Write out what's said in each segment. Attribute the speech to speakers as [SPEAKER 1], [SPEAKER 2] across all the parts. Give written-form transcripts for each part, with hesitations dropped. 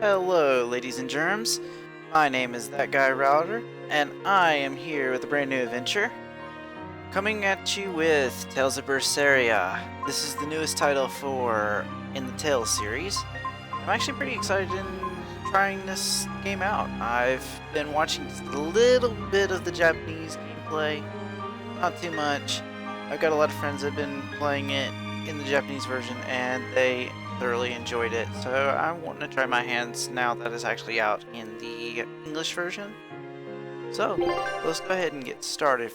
[SPEAKER 1] Hello, ladies and germs. My name is ThatGuyRhylder, and I am here with a brand new adventure. Coming at you with Tales of Berseria. This is the newest title in the Tales series. I'm actually pretty excited in trying this game out. I've been watching just a little bit of the Japanese gameplay, not too much. I've got a lot of friends that have been playing it in the Japanese version, and they thoroughly enjoyed it, so I want to try my hands now that it's actually out in the English version. So let's go ahead and get started.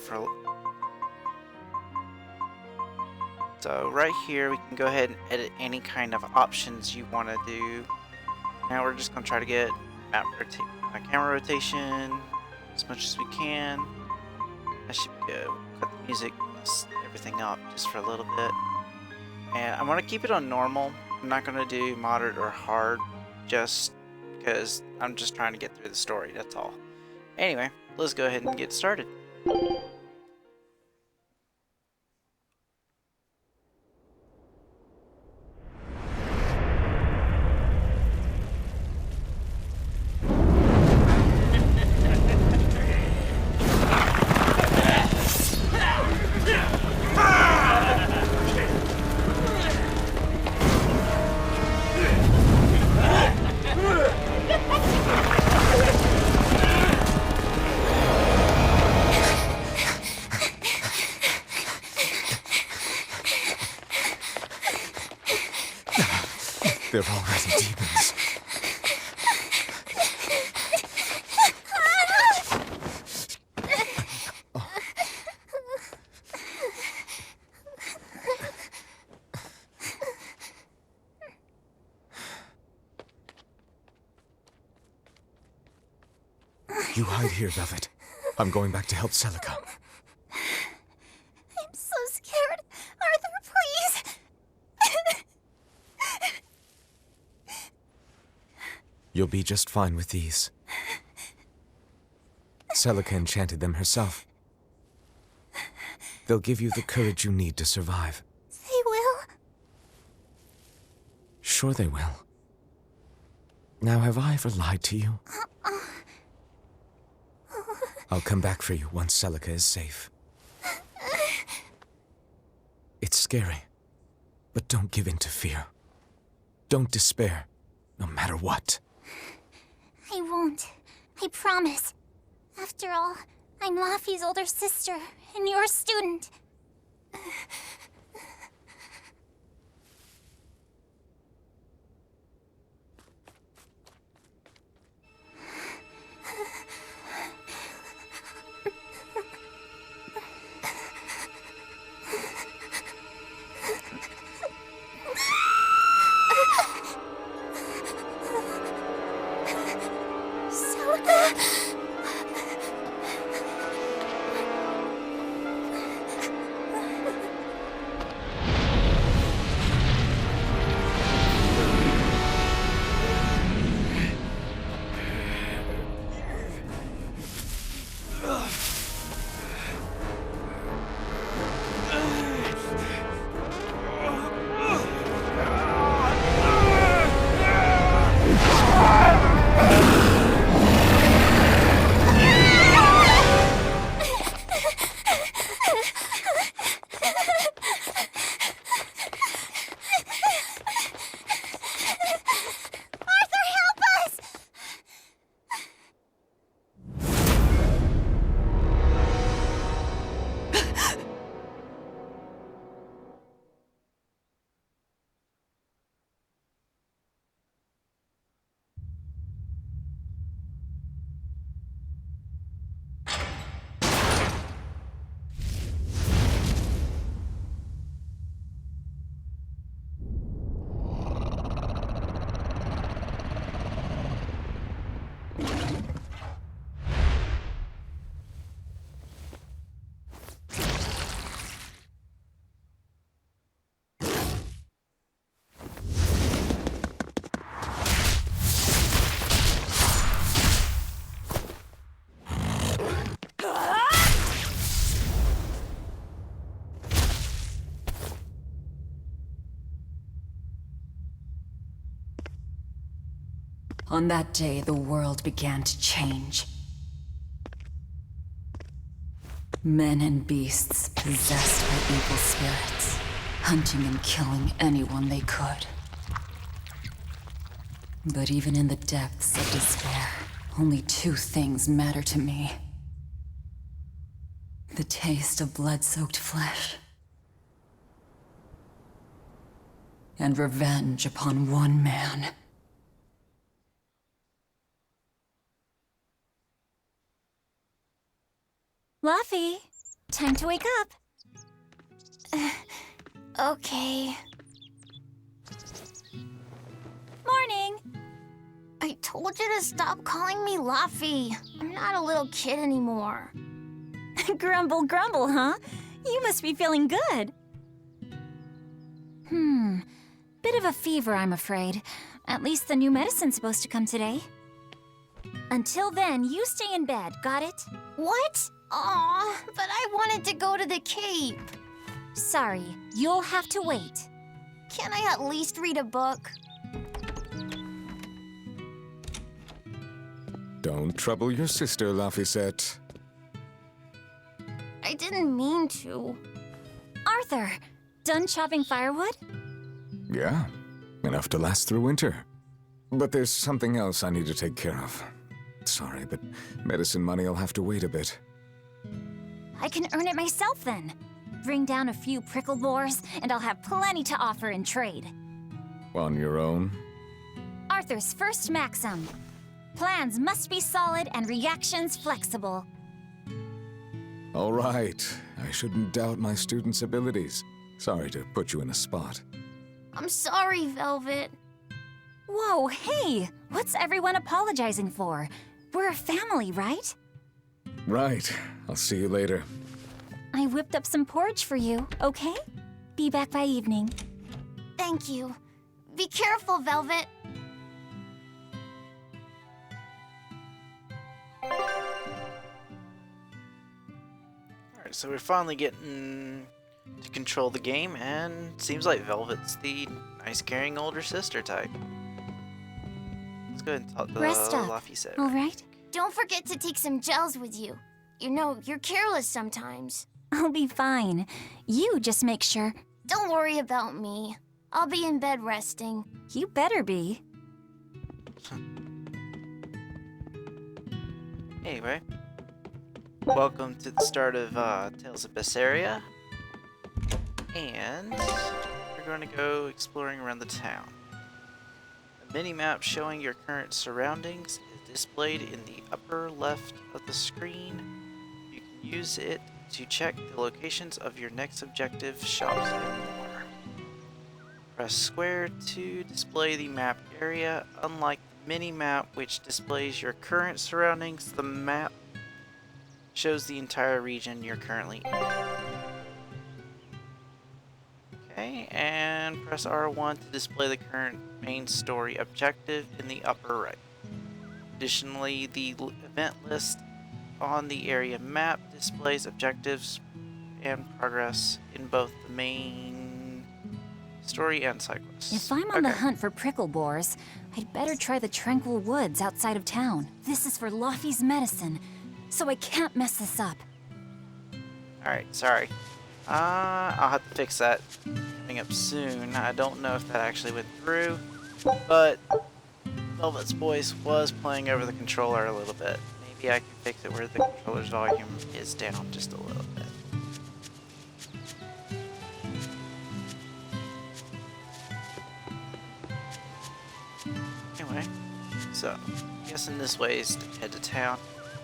[SPEAKER 1] So right here we can go ahead and edit any kind of options you want to do. Now we're just going to try to get camera rotation as much as we can. That should be good. Cut the music, everything up just for a little bit. And I'm going to keep it on normal. I'm not going to do moderate or hard just because I'm just trying to get through the story, that's all. Anyway, let's go ahead and get started.
[SPEAKER 2] They're already demons. You hide here, Velvet. I'm going back to help Celica.
[SPEAKER 3] I'm so scared. Arthur, please.
[SPEAKER 2] You'll be just fine with these. Celica enchanted them herself. They'll give you the courage you need to survive.
[SPEAKER 3] They will?
[SPEAKER 2] Sure they will. Now, have I ever lied to you? I'll come back for you once Celica is safe. It's scary, but don't give in to fear. Don't despair, no matter what.
[SPEAKER 3] I won't. I promise. After all, I'm Laffy's older sister, and your student.
[SPEAKER 4] On that day, the world began to change. Men and beasts possessed by evil spirits, hunting and killing anyone they could. But even in the depths of despair, only two things matter to me. The taste of blood-soaked flesh, and revenge upon one man.
[SPEAKER 3] Luffy, time to wake up. Okay. Morning. I told you to stop calling me Luffy. I'm not a little kid anymore. Grumble, grumble, huh? You must be feeling good. Bit of a fever, I'm afraid. At least the new medicine's supposed to come today. Until then, you stay in bed, got it? What? Aw, but I wanted to go to the Cape. Sorry, you'll have to wait. Can I at least read a book?
[SPEAKER 2] Don't trouble your sister, Laphicet.
[SPEAKER 3] I didn't mean to. Arthur, done chopping firewood?
[SPEAKER 2] Yeah, enough to last through winter. But there's something else I need to take care of. Sorry, but medicine money'll have to wait a bit.
[SPEAKER 3] I can earn it myself then. Bring down a few prickle boars, and I'll have plenty to offer in trade.
[SPEAKER 2] On your own?
[SPEAKER 3] Arthur's first maxim. Plans must be solid and reactions flexible.
[SPEAKER 2] All right. I shouldn't doubt my student's abilities. Sorry to put you in a spot.
[SPEAKER 3] I'm sorry, Velvet. Whoa, hey! What's everyone apologizing for? We're a family, right?
[SPEAKER 2] Right. I'll see you later.
[SPEAKER 3] I whipped up some porridge for you, okay? Be back by evening. Thank you. Be careful, Velvet.
[SPEAKER 1] Alright, so we're finally getting to control the game, and seems like Velvet's the nice, caring older sister type. Let's go ahead and talk to
[SPEAKER 3] Rest up,
[SPEAKER 1] Laphicet.
[SPEAKER 3] all right? Don't forget to take some gels with you. You know, you're careless sometimes. I'll be fine. You just make sure. Don't worry about me. I'll be in bed resting. You better be.
[SPEAKER 1] Anyway, welcome to the start of Tales of Berseria, and we're going to go exploring around the town. A mini-map showing your current surroundings is displayed in the upper left of the screen. You can use it to check the locations of your next objective, shops, and more. Press square to display the map area. Unlike the mini-map, which displays your current surroundings, the map shows the entire region you're currently in. Okay, and press R1 to display the current main story objective in the upper right. Additionally, the event list on the area map displays objectives and progress in both the main story and side quests.
[SPEAKER 3] If I'm on the hunt for prickle boars, I'd better try the tranquil woods outside of town. This is for Luffy's medicine, so I can't mess this up.
[SPEAKER 1] Alright, sorry. I'll have to fix that coming up soon. I don't know if that actually went through, but Velvet's voice was playing over the controller a little bit. Maybe I can fix it where the controller's volume is down just a little bit. Anyway, so I'm guessing this way is to head to town.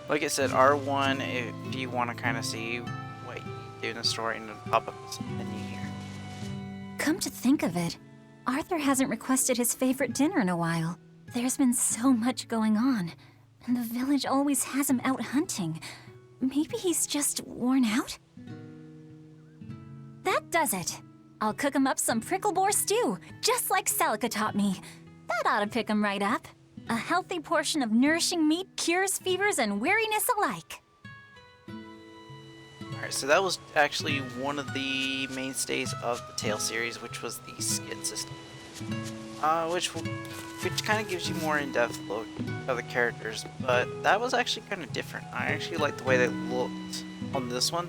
[SPEAKER 1] Like I said, R1 if you want to kind of see what you do in the story, and it'll pop up this menu here.
[SPEAKER 3] Come to think of it, Arthur hasn't requested his favorite dinner in a while. There's been so much going on, and the village always has him out hunting. Maybe he's just worn out? That does it! I'll cook him up some prickle boar stew, just like Celica taught me. That ought to pick him right up. A healthy portion of nourishing meat cures fevers and weariness alike.
[SPEAKER 1] Alright, so that was actually one of the mainstays of the Tale series, which was the skit system. which kind of gives you more in-depth look of the characters, but that was actually kind of different. I actually like the way they looked on this one.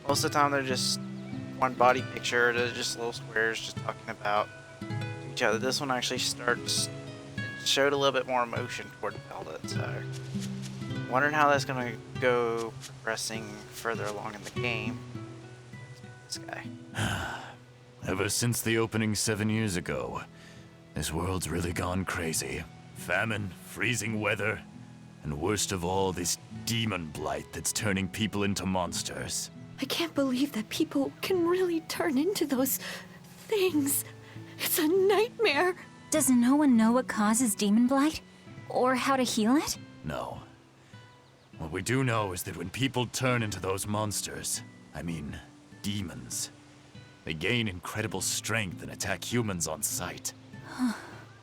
[SPEAKER 1] Most of the time they're just one body picture, they're just little squares just talking about each other. This one actually showed a little bit more emotion toward Velvet, so wondering how that's gonna go progressing further along in the game. This guy.
[SPEAKER 5] Ever since the opening 7 years ago, this world's really gone crazy. Famine, freezing weather, and worst of all, this demon blight that's turning people into monsters.
[SPEAKER 6] I can't believe that people can really turn into those things. It's a nightmare.
[SPEAKER 3] Does no one know what causes demon blight? Or how to heal it?
[SPEAKER 5] No. What we do know is that when people turn into those monsters, I mean, demons, they gain incredible strength and attack humans on sight.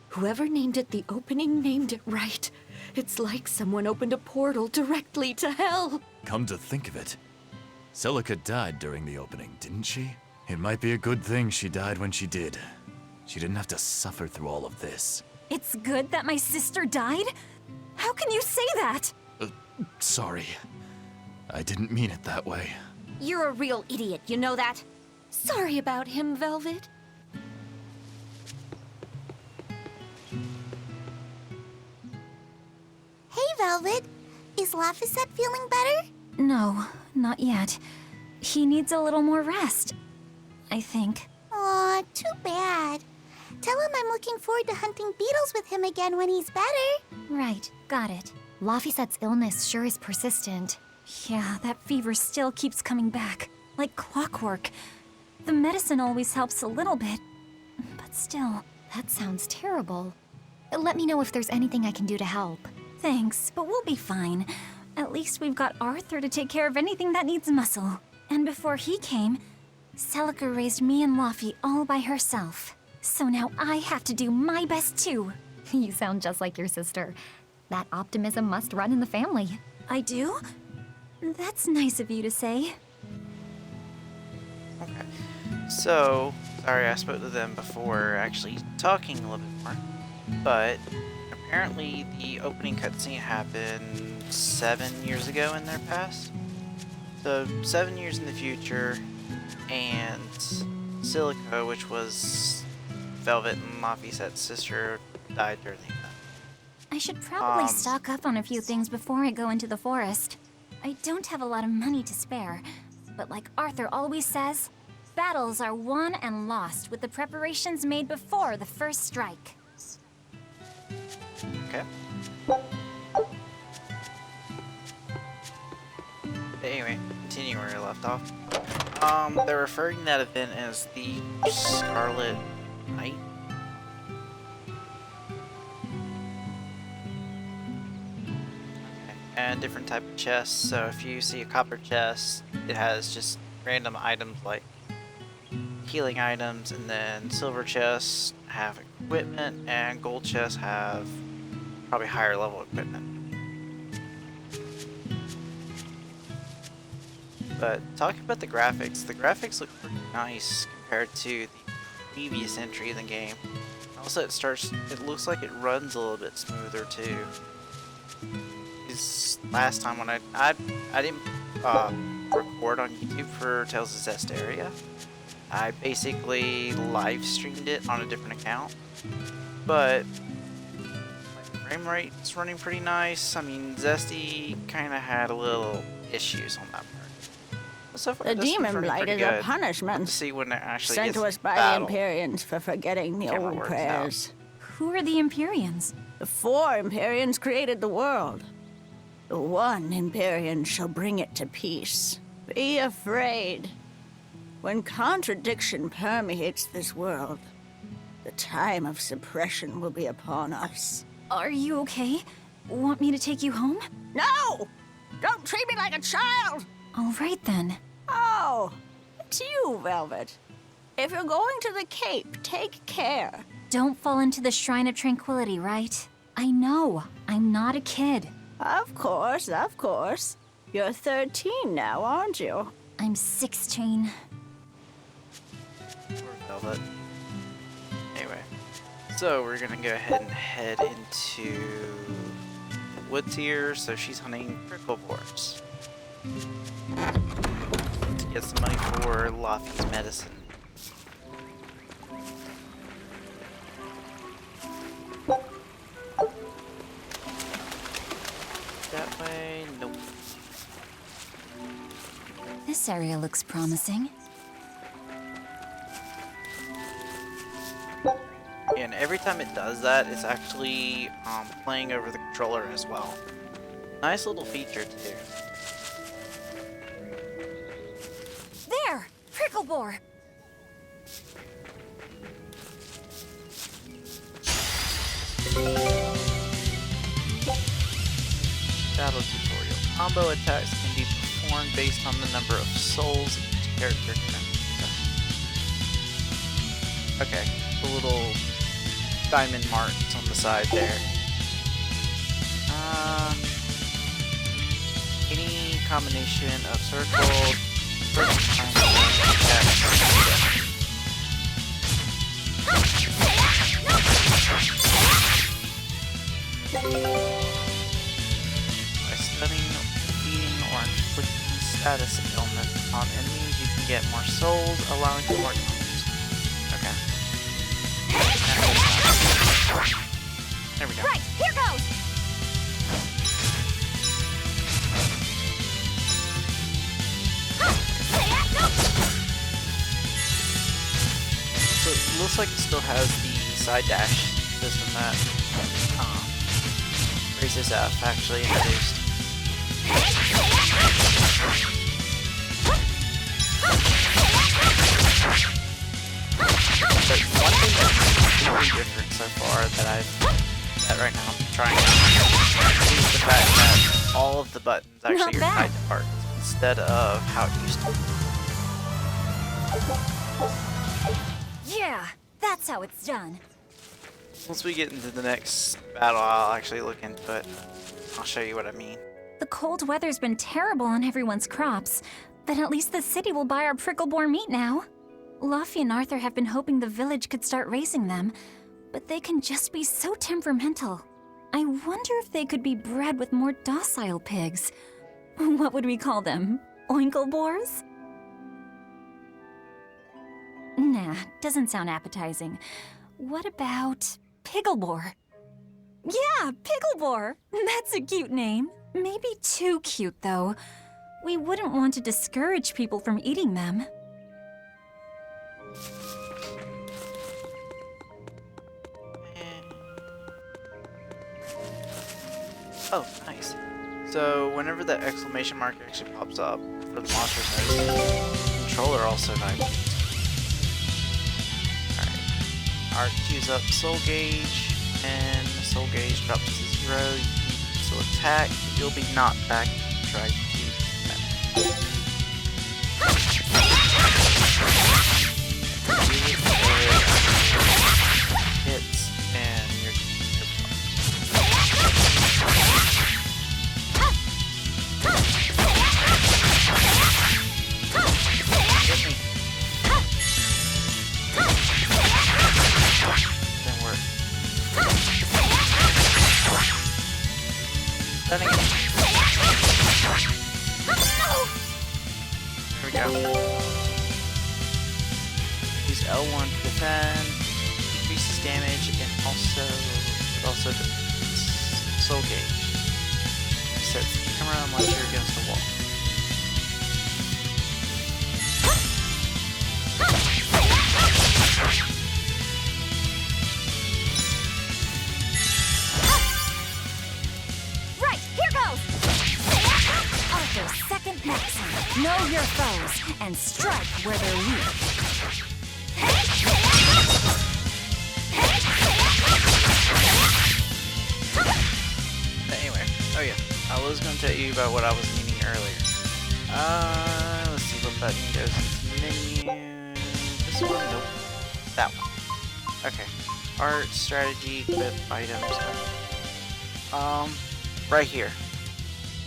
[SPEAKER 6] Whoever named it the opening named it right. It's like someone opened a portal directly to hell.
[SPEAKER 5] Come to think of it, Celica died during the opening, didn't she? It might be a good thing she died when she did. She didn't have to suffer through all of this.
[SPEAKER 3] It's good that my sister died? How can you say that?
[SPEAKER 5] Sorry. I didn't mean it that way.
[SPEAKER 6] You're a real idiot, you know that? Sorry about him, Velvet.
[SPEAKER 7] Hey, Velvet. Is Laphicet feeling better?
[SPEAKER 3] No, not yet. He needs a little more rest, I think.
[SPEAKER 7] Aw, too bad. Tell him I'm looking forward to hunting beetles with him again when he's better.
[SPEAKER 3] Right, got it.
[SPEAKER 8] Laphicet's illness sure is persistent.
[SPEAKER 3] Yeah, that fever still keeps coming back, like clockwork. The medicine always helps a little bit, but still.
[SPEAKER 8] That sounds terrible. Let me know if there's anything I can do to help.
[SPEAKER 3] Thanks, but we'll be fine. At least we've got Arthur to take care of anything that needs muscle. And before he came, Celica raised me and Laffy all by herself. So now I have to do my best too.
[SPEAKER 8] You sound just like your sister. That optimism must run in the family.
[SPEAKER 3] I do? That's nice of you to say.
[SPEAKER 1] Okay. So, sorry I spoke to them before actually talking a little bit more. But apparently the opening cutscene happened 7 years ago in their past. So 7 years in the future, and Silica, which was Velvet and Laphicet's sister, died during the event.
[SPEAKER 3] I should probably stock up on a few things before I go into the forest. I don't have a lot of money to spare, but like Arthur always says, battles are won and lost with the preparations made before the first strike.
[SPEAKER 1] Okay. But anyway, continue where I left off. They're referring to that event as the Scarlet Night. And different type of chests. So if you see a copper chest, it has just random items like healing items, and then silver chests have equipment, and gold chests have probably higher level equipment. But talking about the graphics look pretty nice compared to the previous entry in the game. Also, it looks like it runs a little bit smoother too. Last time when I didn't record on YouTube for Tales of Zestiria. I basically live streamed it on a different account, but my frame rate's running pretty nice. I mean, Zesty kind of had a little issues on that part. But so far,
[SPEAKER 9] The
[SPEAKER 1] this one's
[SPEAKER 9] demon
[SPEAKER 1] running
[SPEAKER 9] blight
[SPEAKER 1] pretty
[SPEAKER 9] is
[SPEAKER 1] good.
[SPEAKER 9] a punishment
[SPEAKER 1] Let's see when it actually
[SPEAKER 9] sent
[SPEAKER 1] gets
[SPEAKER 9] to us by
[SPEAKER 1] battle.
[SPEAKER 9] the Empyreans for forgetting the
[SPEAKER 1] Camera
[SPEAKER 9] old
[SPEAKER 1] works
[SPEAKER 9] prayers.
[SPEAKER 3] Who are the Empyreans?
[SPEAKER 9] The 4 Empyreans created the world. The 1 Empyrean shall bring it to peace. Be afraid. When contradiction permeates this world, the time of suppression will be upon us.
[SPEAKER 3] Are you okay? Want me to take you home?
[SPEAKER 9] No! Don't treat me like a child!
[SPEAKER 3] All right then.
[SPEAKER 9] Oh, it's you, Velvet. If you're going to the Cape, take care.
[SPEAKER 3] Don't fall into the Shrine of Tranquility, right? I know. I'm not a kid.
[SPEAKER 9] Of course, of course. You're 13 now, aren't you?
[SPEAKER 3] I'm 16.
[SPEAKER 1] Or Velvet. Anyway, So we're gonna go ahead and head into the woods here. So she's hunting prickle boars to get some money for Laffy's medicine. That way, nope.
[SPEAKER 3] This area looks promising.
[SPEAKER 1] And every time it does that, it's actually playing over the controller as well. Nice little feature too.
[SPEAKER 3] There! Prickle boar!
[SPEAKER 1] Battle tutorial. Combo attacks can be performed based on the number of souls each character can. Okay, the little diamond marks on the side there. Any combination of circle, by stunning, defeating, or inflicting status ailments on enemies, you can get more souls, allowing for more combos. Okay. There we go.
[SPEAKER 3] Right, here goes!
[SPEAKER 1] So it looks like it still has the side dash system that Raises F actually introduced. But one thing that's completely different so far that right now I'm trying out is the fact that all of the buttons actually are tied to parts instead of how it used to.
[SPEAKER 3] Yeah, that's how it's done.
[SPEAKER 1] Once we get into the next battle, I'll actually look into it. I'll show you what I mean.
[SPEAKER 3] The cold weather's been terrible on everyone's crops, but at least the city will buy our prickle boar meat now. Laffy and Arthur have been hoping the village could start raising them, but they can just be so temperamental. I wonder if they could be bred with more docile pigs. What would we call them? Oinkle boars? Nah, doesn't sound appetizing. What about Pickleboar? Yeah, Pickleboar! That's a cute name. Maybe too cute, though. We wouldn't want to discourage people from eating them.
[SPEAKER 1] Oh, nice. So whenever that exclamation mark actually pops up for the monster's nose, the controller also vibrates. Alright. Alright, use up soul gauge, and the soul gauge drops to 0. You can still attack, but you'll be knocked back if you try to hits, and you're Didn't work. Stunning. There we go. Use L1 to defend, decreases damage, and also depletes soul gauge. Resets the camera unless you're against the wall.
[SPEAKER 3] Right, here goes! Arthur's second maxim. Know your foes and strike where they're weak.
[SPEAKER 1] Anyway, oh yeah, I was going to tell you about what I was meaning earlier. Let's see what button goes into the menu. This one? Nope. That one. Okay. Art, strategy, equip, items. Right here.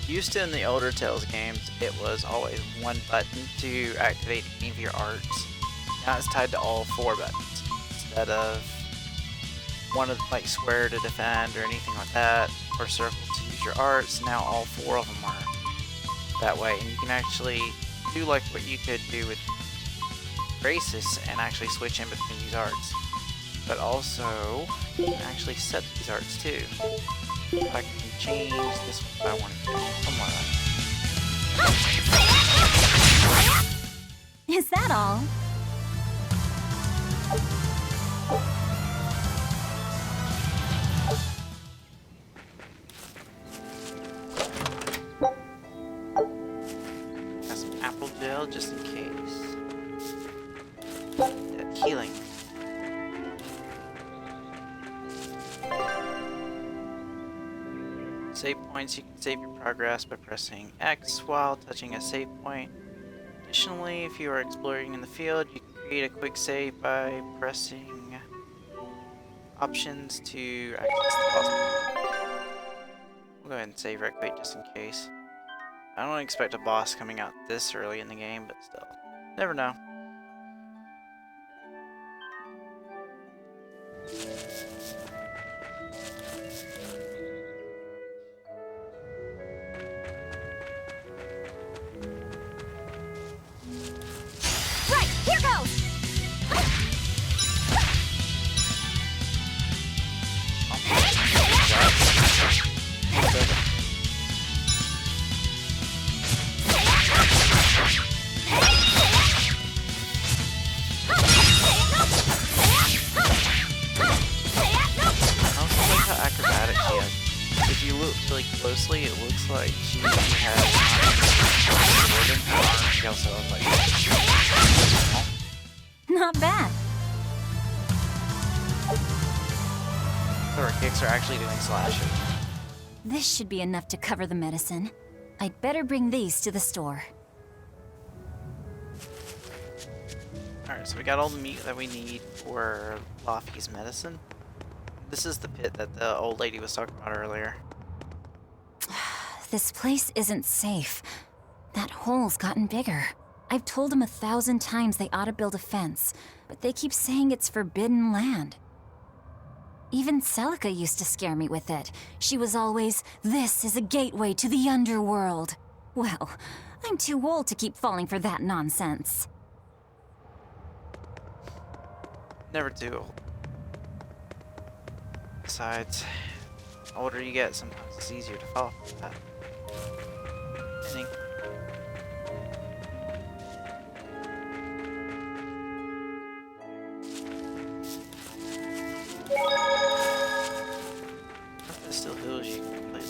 [SPEAKER 1] Used to in the older Tales games, it was always one button to activate any of your arts. Now it's tied to all 4 buttons instead of want to like square to defend or anything like that, or circle to use your arts. Now all 4 of them are that way, and you can actually do like what you could do with Graces and actually switch in between these arts. But also, you can actually set these arts too. I can change this one if I want to. Something like that.
[SPEAKER 3] Is that all?
[SPEAKER 1] Got some apple gel just in case. That healing. Save points. You can save your progress by pressing X while touching a save point. Additionally, if you are exploring in the field, you can create a quick save by pressing options to access the boss. We'll go ahead and save right quick just in case. I don't expect a boss coming out this early in the game, but still. Never know.
[SPEAKER 3] Right, here goes!
[SPEAKER 1] If you look really closely, it looks like she has sword in her arm. She also has like
[SPEAKER 3] Not bad.
[SPEAKER 1] so her kicks are actually doing slashes.
[SPEAKER 3] This should be enough to cover the medicine. I'd better bring these to the store.
[SPEAKER 1] Alright, so we got all the meat that we need for Laufey's medicine. This is the pit that the old lady was talking about earlier.
[SPEAKER 3] This place isn't safe. That hole's gotten bigger. I've told them 1,000 times they ought to build a fence, but they keep saying it's forbidden land. Even Celica used to scare me with it. She was always, "This is a gateway to the underworld." Well, I'm too old to keep falling for that nonsense.
[SPEAKER 1] Never too old. Besides, the older you get, sometimes it's easier to fall for that. Ending. That still heals you completely.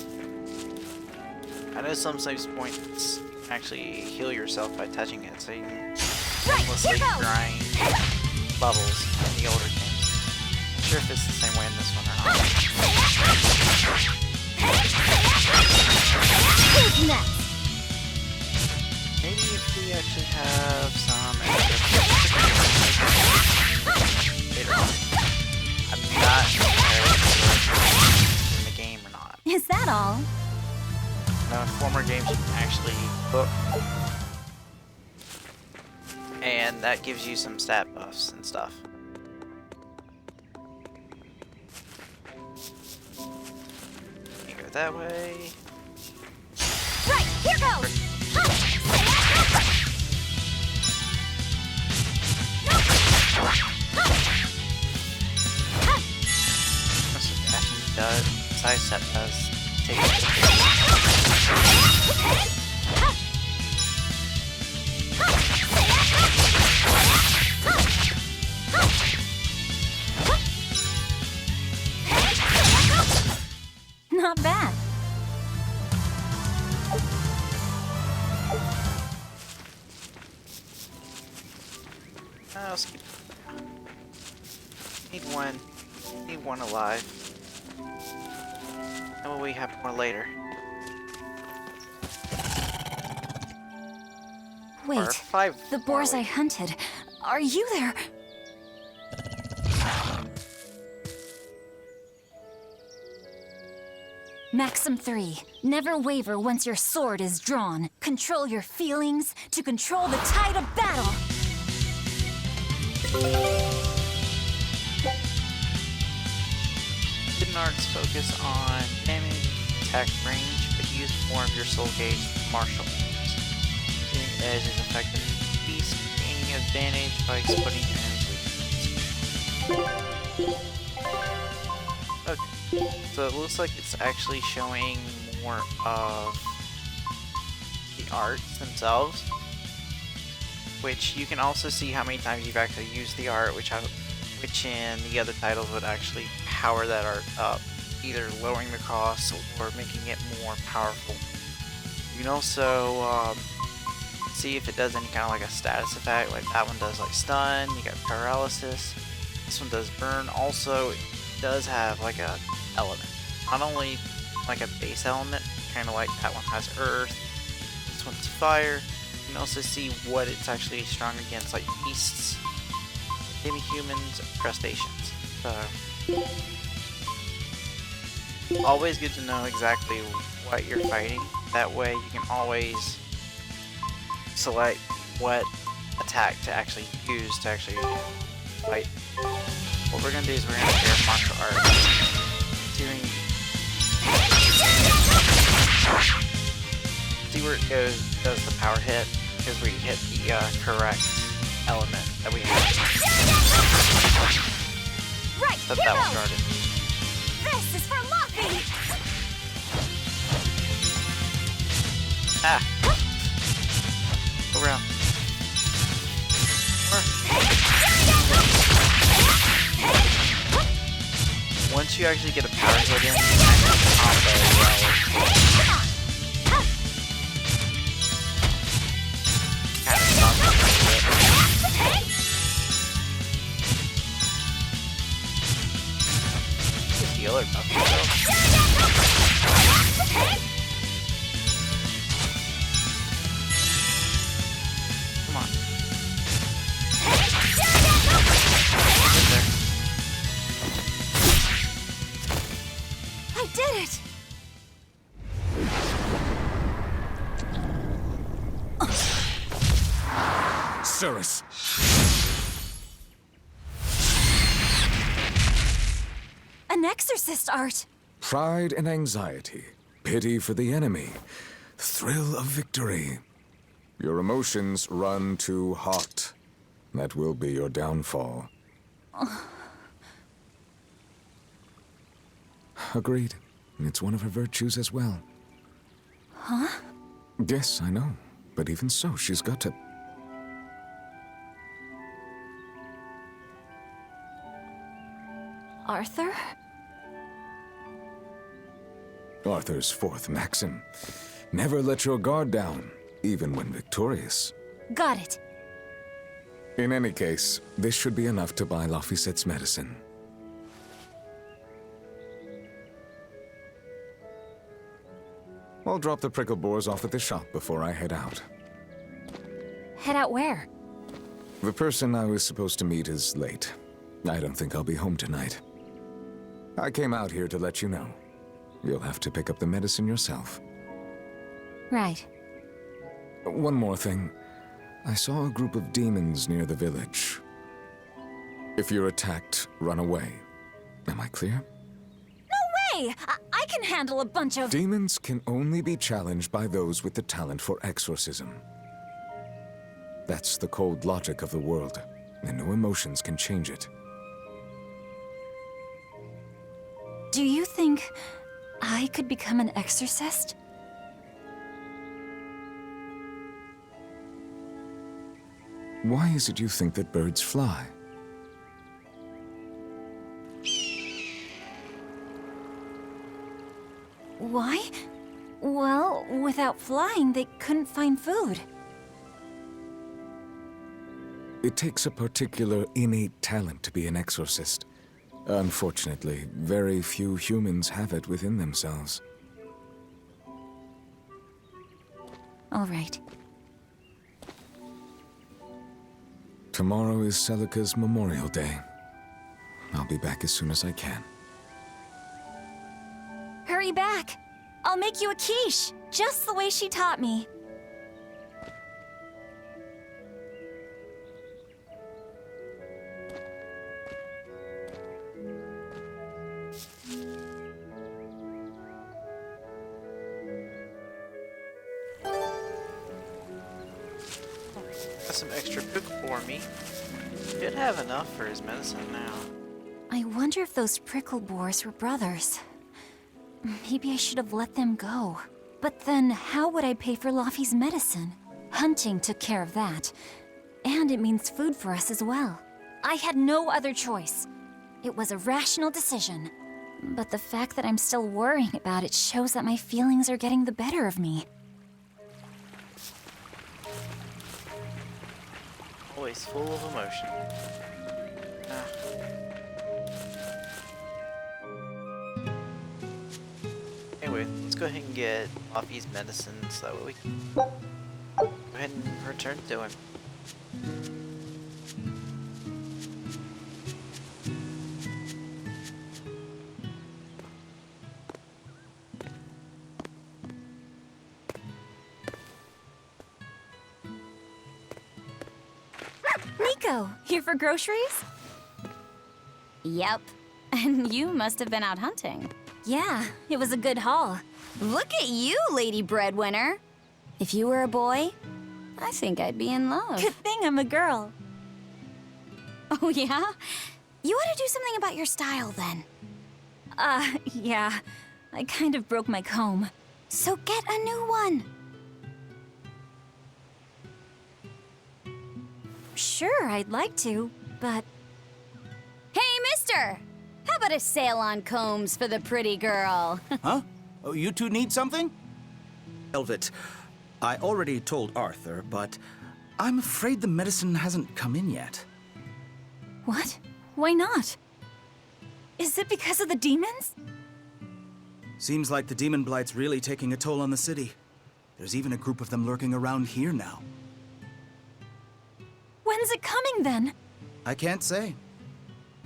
[SPEAKER 1] I know some save points you can actually heal yourself by touching it, so you can endlessly grind bubbles in the older games. Not sure if it's the same way in this one or not.
[SPEAKER 3] Who's next?
[SPEAKER 1] Maybe if we actually have some extra later on. I'm not entirely sure if it's in the game or not.
[SPEAKER 3] Is that all?
[SPEAKER 1] Now in former games you can actually book, and that gives you some stat buffs and stuff. You go that way.
[SPEAKER 3] Right, here goes!
[SPEAKER 1] That's what dashing does. Side step does. Take it.
[SPEAKER 3] Not bad.
[SPEAKER 1] Let's keep. Need one alive. And we have more later. Or
[SPEAKER 3] Wait,
[SPEAKER 1] 5
[SPEAKER 3] the
[SPEAKER 1] more
[SPEAKER 3] boars I
[SPEAKER 1] later.
[SPEAKER 3] hunted. Are you there? Maxim 3. Never waver once your sword is drawn. Control your feelings to control the tide of battle.
[SPEAKER 1] arts focus on damage, attack range, but use more of your soul gauge martial arts. Shooting edge is effective in peace, gaining advantage by exploding your enemy's weaknesses. Okay, so it looks like it's actually showing more of the arts themselves, which you can also see how many times you've actually used the art, which in the other titles would actually power that art up, either lowering the cost or making it more powerful. You can also see if it does any kind of like a status effect, like that one does like stun, you got paralysis, this one does burn. Also, it does have like a element, not only like a base element, kind of like that one has earth, this one's fire. You can also see what it's actually strong against, like beasts, demi-humans, crustaceans. So, always good to know exactly what you're fighting. That way you can always select what attack to actually use to actually fight. What we're gonna do is we're gonna share martial arts. See where it goes, does the power hit, because we hit the correct element that we have.
[SPEAKER 3] Right,
[SPEAKER 1] That one started.
[SPEAKER 3] This is for Luffy!
[SPEAKER 1] Ah! Go around. Once you actually get a power hit in, you can actually combo well. Kind of stuns it a little bit. Just heal or buff yourself. Come on. Get there.
[SPEAKER 3] I did it!
[SPEAKER 2] Cirrus!
[SPEAKER 3] An exorcist art!
[SPEAKER 2] Pride and anxiety, pity for the enemy, thrill of victory. Your emotions run too hot. That will be your downfall. Agreed. It's one of her virtues as well.
[SPEAKER 3] Huh?
[SPEAKER 2] Yes, I know. But even so, she's got to...
[SPEAKER 3] Arthur?
[SPEAKER 2] Arthur's fourth maxim. Never let your guard down, even when victorious.
[SPEAKER 3] Got it.
[SPEAKER 2] In any case, this should be enough to buy Laphicet's medicine. I'll drop the prickle boars off at the shop before I head out.
[SPEAKER 3] Head out where?
[SPEAKER 2] The person I was supposed to meet is late. I don't think I'll be home tonight. I came out here to let you know. You'll have to pick up the medicine yourself.
[SPEAKER 3] Right.
[SPEAKER 2] One more thing. I saw a group of demons near the village. If you're attacked, run away. Am I clear?
[SPEAKER 3] No way! I can handle a bunch of...
[SPEAKER 2] Demons can only be challenged by those with the talent for exorcism. That's the cold logic of the world, and no emotions can change it.
[SPEAKER 3] Do you think I could become an exorcist?
[SPEAKER 2] Why is it you think that birds fly?
[SPEAKER 3] Why? Well, without flying, they couldn't find food.
[SPEAKER 2] It takes a particular innate talent to be an exorcist. Unfortunately, very few humans have it within themselves.
[SPEAKER 3] All right.
[SPEAKER 2] Tomorrow is Celica's Memorial Day. I'll be back as soon as I can.
[SPEAKER 3] Hurry back! I'll make you a quiche, just the way she taught me.
[SPEAKER 1] Got some extra prickle meat. Should have enough for his medicine now.
[SPEAKER 3] I wonder if those prickle boars were brothers. Maybe I should have let them go. But then, how would I pay for Laufey's medicine? Hunting took care of that. And it means food for us as well. I had no other choice. It was a rational decision. But the fact that I'm still worrying about it shows that my feelings are getting the better of me.
[SPEAKER 1] Always full of emotion. Anyway, let's go ahead and get Laufey's medicine so that way we can go ahead and return to him.
[SPEAKER 3] Nico, here for groceries?
[SPEAKER 10] Yep. And you must have been out hunting.
[SPEAKER 3] Yeah, it was a good haul.
[SPEAKER 10] Look at you, Lady Breadwinner. If you were a boy, I think I'd be in love.
[SPEAKER 3] Good thing I'm a girl.
[SPEAKER 10] Oh, yeah? You ought to do something about your style, then.
[SPEAKER 3] Yeah. I kind of broke my comb.
[SPEAKER 10] So get a new one.
[SPEAKER 3] Sure, I'd like to, but...
[SPEAKER 10] Hey, mister! How about a sale on combs for the pretty girl?
[SPEAKER 11] Huh? Oh, you two need something? Velvet, I already told Arthur, but I'm afraid the medicine hasn't come in yet.
[SPEAKER 3] What? Why not? Is it because of the demons?
[SPEAKER 11] Seems like the demon blight's really taking a toll on the city. There's even a group of them lurking around here now.
[SPEAKER 3] When's it coming, then?
[SPEAKER 11] I can't say.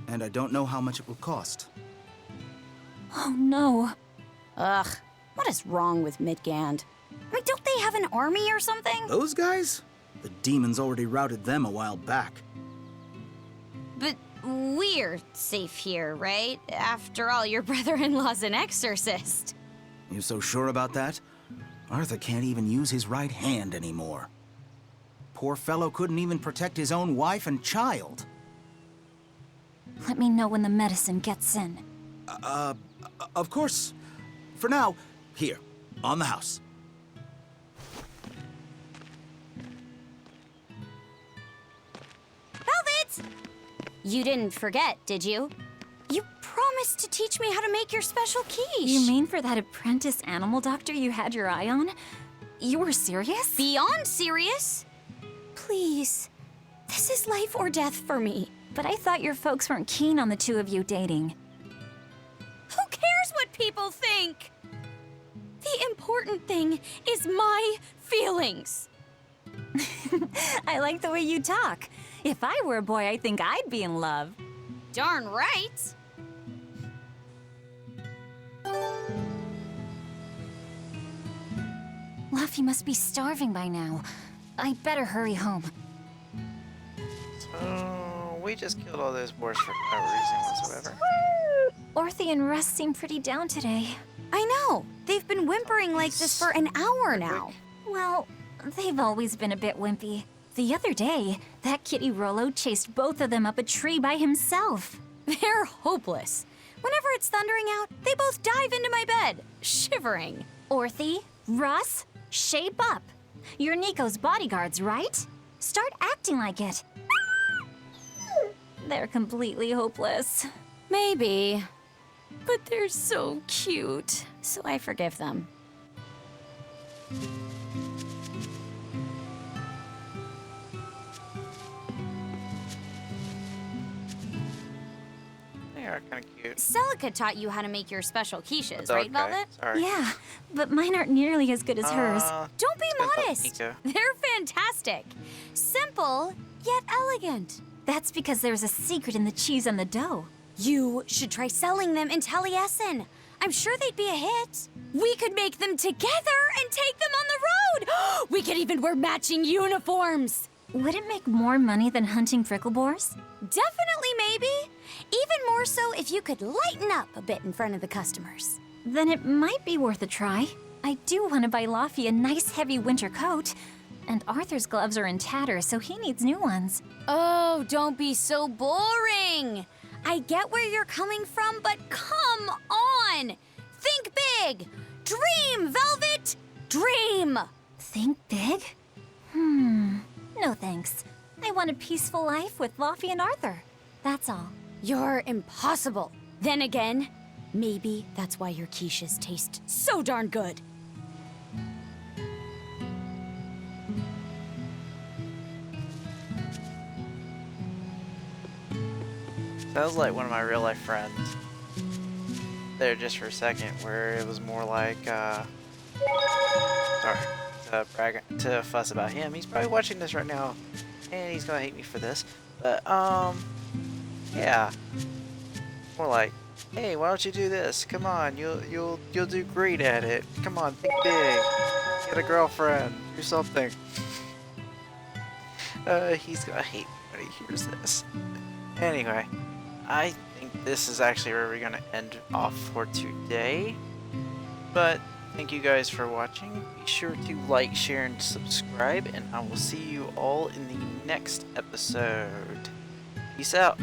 [SPEAKER 11] And I don't know how much it will cost.
[SPEAKER 3] Oh, no.
[SPEAKER 10] Ugh, what is wrong with Midgand? I mean, don't they have an army or something?
[SPEAKER 11] Those guys? The demons already routed them a while back.
[SPEAKER 10] But we're safe here, right? After all, your brother-in-law's an exorcist.
[SPEAKER 11] You so sure about that? Arthur can't even use his right hand anymore. Poor fellow couldn't even protect his own wife and child.
[SPEAKER 3] Let me know when the medicine gets in.
[SPEAKER 11] Of course. For now, here, on the house.
[SPEAKER 10] Velvet! You didn't forget, did you? You promised to teach me how to make your special quiche.
[SPEAKER 3] You mean for that apprentice animal doctor you had your eye on? You were serious?
[SPEAKER 10] Beyond serious. Please, this is life or death for me.
[SPEAKER 3] But I thought your folks weren't keen on the two of you dating.
[SPEAKER 10] Who cares what people think? The important thing is my feelings.
[SPEAKER 3] I like the way you talk. If I were a boy, I think I'd be in love.
[SPEAKER 10] Darn right.
[SPEAKER 3] Laufey must be starving by now. I better hurry home.
[SPEAKER 1] So, we just killed all those boars for no reason whatsoever.
[SPEAKER 3] Orthe and Russ seem pretty down today.
[SPEAKER 10] I know. They've been whimpering like this for an hour now.
[SPEAKER 3] Well, they've always been a bit wimpy. The other day, that kitty Rollo chased both of them up a tree by himself.
[SPEAKER 10] They're hopeless. Whenever it's thundering out, they both dive into my bed, shivering.
[SPEAKER 3] Orthe, Russ, shape up. You're Nico's bodyguards, right? Start acting like it. They're completely hopeless.
[SPEAKER 10] Maybe. But they're so cute, so I forgive them.
[SPEAKER 1] They are kind of cute.
[SPEAKER 10] Celica taught you how to make your special quiches, right,
[SPEAKER 1] Okay,
[SPEAKER 10] Velvet?
[SPEAKER 1] sorry.
[SPEAKER 3] Yeah, but mine aren't nearly as good as hers.
[SPEAKER 10] Don't be
[SPEAKER 1] Good thought,
[SPEAKER 10] modest.
[SPEAKER 1] Nico.
[SPEAKER 10] They're fantastic. Simple, yet elegant.
[SPEAKER 3] That's because there's a secret in the cheese on the dough.
[SPEAKER 10] You should try selling them in Taliesin. I'm sure they'd be a hit. We could make them together and take them on the road. We could even wear matching uniforms.
[SPEAKER 3] Would it make more money than hunting prickle boars?
[SPEAKER 10] Definitely, maybe. Even more so if you could lighten up a bit in front of the customers.
[SPEAKER 3] Then it might be worth a try. I do want to buy Laufey a nice heavy winter coat, And Arthur's gloves are in tatters, so he needs new ones.
[SPEAKER 10] Oh, don't be so boring. I get where you're coming from, but come on! Think big! Dream, Velvet! Dream!
[SPEAKER 3] Think big? No thanks. I want a peaceful life with Laufey and Arthur. That's all.
[SPEAKER 10] You're impossible. Then again, maybe that's why your quiches taste so darn good.
[SPEAKER 1] That was like one of my real life friends. There just for a second, where it was more like, sorry, to brag, to fuss about him. He's probably watching this right now, and he's gonna hate me for this. But yeah, more like, hey, why don't you do this? Come on, you'll do great at it. Come on, think big. Get a girlfriend. Do something. He's gonna hate me when he hears this. Anyway, I think this is actually where we're going to end off for today. But thank you guys for watching. Be sure to like, share, and subscribe. And I will see you all in the next episode. Peace out.